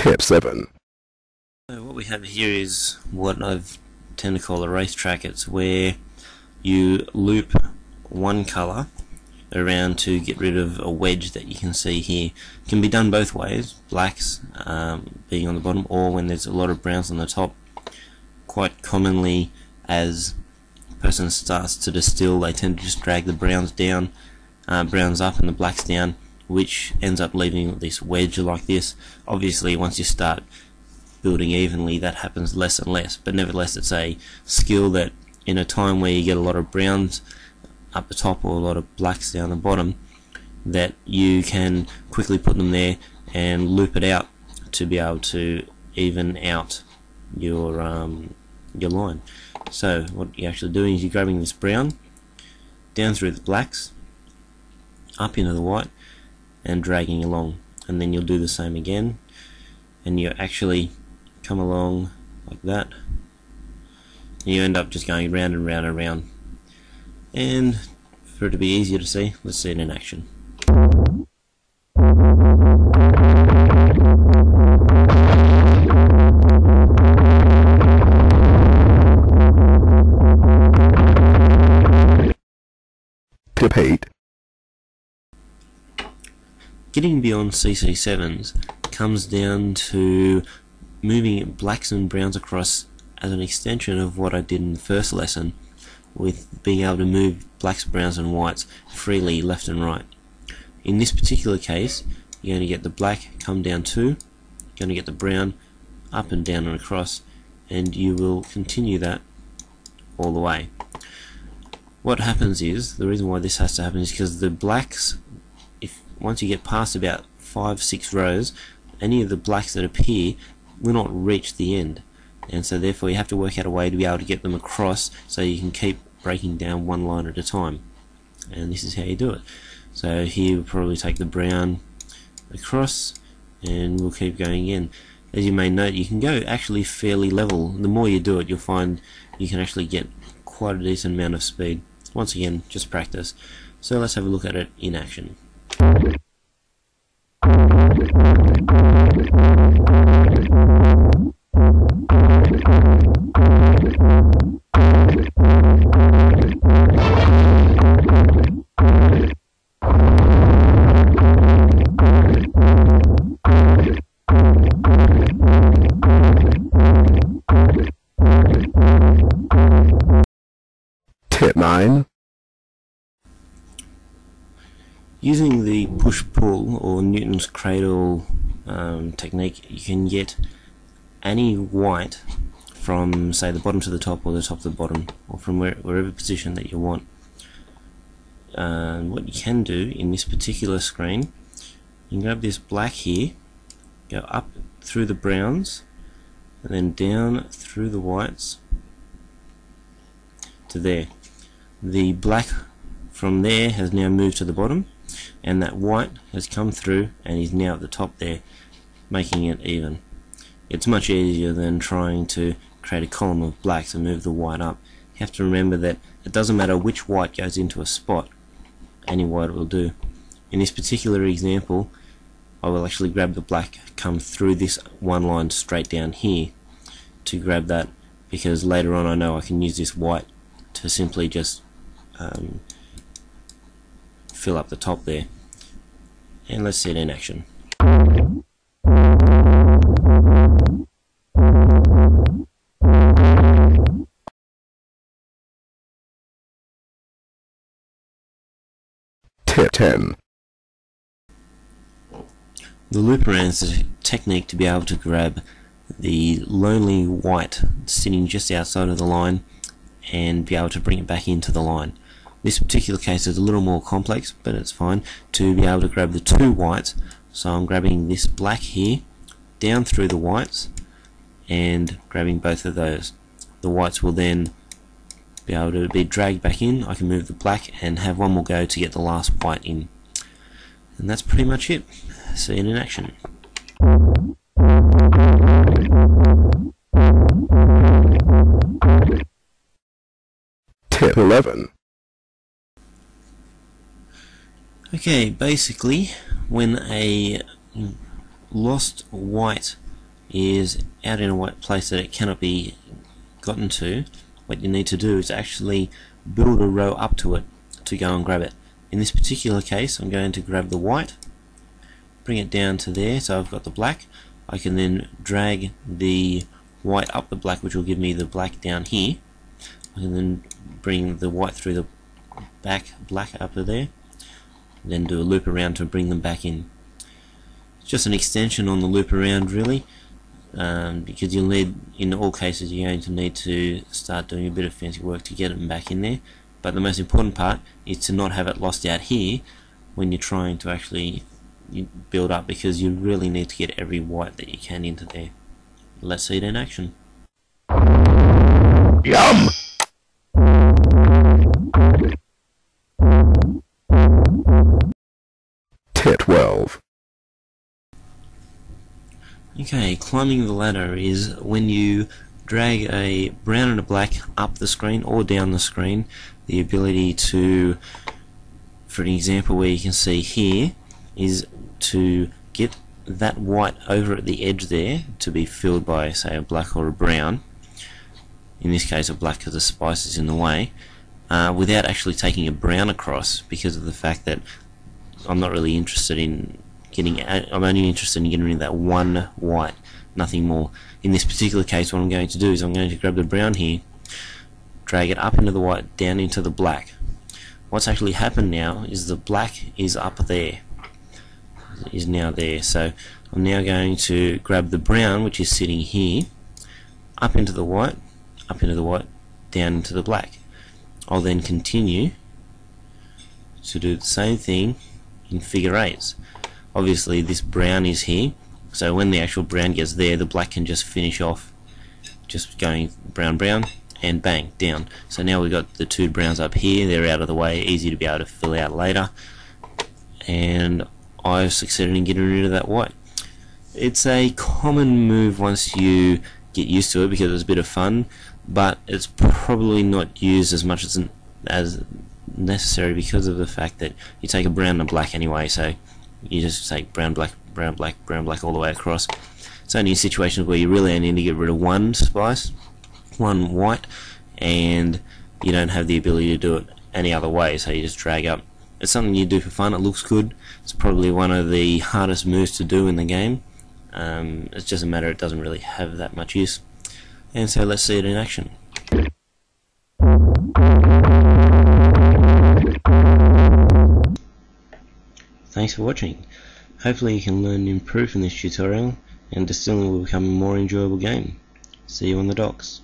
Tip 7. So what we have here is what I've tend to call a racetrack. It's where you loop one colour around to get rid of a wedge that you can see here. It can be done both ways, blacks being on the bottom, or when there's a lot of browns on the top. Quite commonly, as a person starts to distill, they tend to just drag the browns down, browns up and the blacks down, which ends up leaving this wedge like this. Obviously once you start building evenly, that happens less and less, but nevertheless it's a skill that in a time where you get a lot of browns up the top or a lot of blacks down the bottom, that you can quickly put them there and loop it out to be able to even out your line. So what you're actually doing is you're grabbing this brown down through the blacks up into the white and dragging along, and then you'll do the same again, and you actually come along like that, and you end up just going round and round and round. And for it to be easier to see, let's see it in action. Tip 8. Getting beyond CC7s comes down to moving blacks and browns across as an extension of what I did in the first lesson, with being able to move blacks, browns and whites freely left and right. In this particular case, you're going to get the black come down too, you're going to get the brown up and down and across, and you will continue that all the way. What happens is, the reason why this has to happen is because the blacks, once you get past about 5-6 rows, any of the blacks that appear will not reach the end, and so therefore you have to work out a way to be able to get them across so you can keep breaking down one line at a time, and this is how you do it. So here we'll probably take the brown across and we'll keep going in. As you may note, you can go actually fairly level. The more you do it, you'll find you can actually get quite a decent amount of speed. Once again, just practice. So let's have a look at it in action. Tip 9. Using the push-pull or Newton's cradle technique, you can get any white from, say, the bottom to the top or the top to the bottom, or from wherever position that you want. What you can do in this particular screen, you can grab this black here, go up through the browns, and then down through the whites to there. The black from there has now moved to the bottom, and that white has come through and is now at the top there, making it even. It's much easier than trying to create a column of blacks and move the white up. You have to remember that it doesn't matter which white goes into a spot, any white will do. In this particular example, I will actually grab the black, come through this one line straight down here to grab that, because later on I know I can use this white to simply just fill up the top there. And let's see it in action. Tip 10. The loop around is a technique to be able to grab the lonely white sitting just outside of the line and be able to bring it back into the line. This particular case is a little more complex, but it's fine, to be able to grab the two whites. So I'm grabbing this black here, down through the whites, and grabbing both of those. The whites will then be able to be dragged back in. I can move the black and have one more go to get the last white in. And that's pretty much it. See it in action. Tip 11. Okay, basically, when a lost white is out in a white place that it cannot be gotten to, what you need to do is actually build a row up to it to go and grab it. In this particular case, I'm going to grab the white, bring it down to there, so I've got the black. I can then drag the white up the black, which will give me the black down here. I can then bring the white through the back black up to there, then do a loop around to bring them back in. It's just an extension on the loop around, really, because you'll need, in all cases, you're going to need to start doing a bit of fancy work to get them back in there. But the most important part is to not have it lost out here when you're trying to actually build up, because you really need to get every white that you can into there. Let's see it in action. Yum! Tip 12. Okay, climbing the ladder is when you drag a brown and a black up the screen or down the screen. The ability to, for an example where you can see here, is to get that white over at the edge there to be filled by, say, a black or a brown. In this case a black because the spice is in the way, without actually taking a brown across, because of the fact that I'm not really interested in I'm only interested in getting rid of that one white, nothing more. In this particular case, what I'm going to do is I'm going to grab the brown here, drag it up into the white, down into the black. What's actually happened now is the black is up there, is now there. So I'm now going to grab the brown, which is sitting here, up into the white, down into the black. I'll then continue to do the same thing in figure eights. Obviously this brown is here, so when the actual brown gets there, the black can just finish off, just going brown brown and bang, down. So now we've got the two browns up here, they're out of the way, easy to be able to fill out later, and I've succeeded in getting rid of that white. It's a common move once you get used to it because it's a bit of fun, but it's probably not used as much as necessary because of the fact that you take a brown and a black anyway, so you just take brown, black, brown, black, brown, black all the way across. It's only in situations where you really only need to get rid of one spice, one white, and you don't have the ability to do it any other way, so you just drag up. It's something you do for fun, it looks good. It's probably one of the hardest moves to do in the game. It's just a matter it doesn't really have that much use. And so let's see it in action. Thanks for watching. Hopefully you can learn and improve from this tutorial, and Distilling will become a more enjoyable game. See you on the docks.